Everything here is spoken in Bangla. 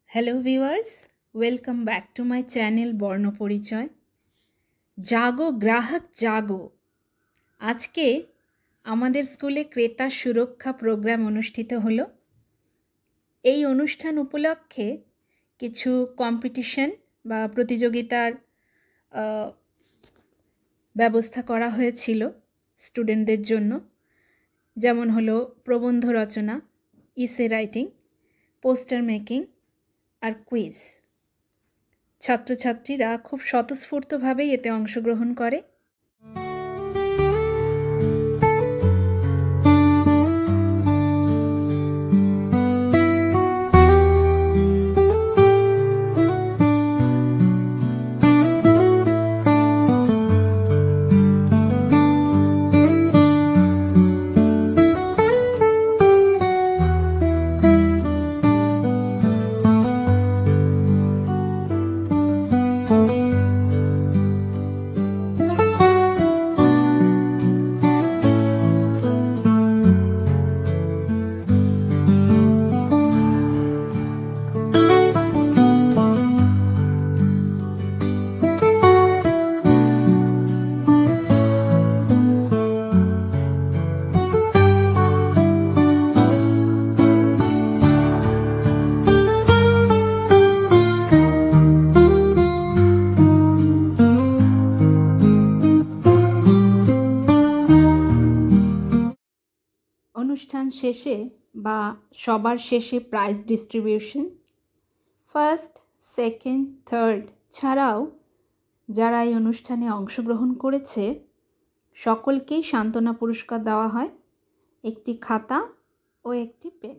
Hello viewers, welcome back to my channel Barnaparichay. জাগো গ্রাহক জাগো। আজকে আমাদের স্কুলে ক্রেতা সুরক্ষা প্রোগ্রাম অনুষ্ঠিত হলো। এই অনুষ্ঠান উপলক্ষে কিছু কম্পিটিশন বা প্রতিযোগিতার ব্যবস্থা করা হয়েছিল স্টুডেন্টদের জন্য, যেমন হলো প্রবন্ধ রচনা, ইসে রাইটিং, পোস্টার মেকিং আর কুইজ। ছাত্রছাত্রীরা খুব স্বতঃস্ফূর্তভাবেই এতে অংশগ্রহণ করে। অনুষ্ঠান শেষে বা সবার শেষে prize distribution. First, second, third ছাড়াও যারা এই অনুষ্ঠানে অংশগ্রহণ করেছে সকলকেই সান্ত্বনা পুরস্কার দেওয়া হয়, একটি খাতা ও একটি পেন।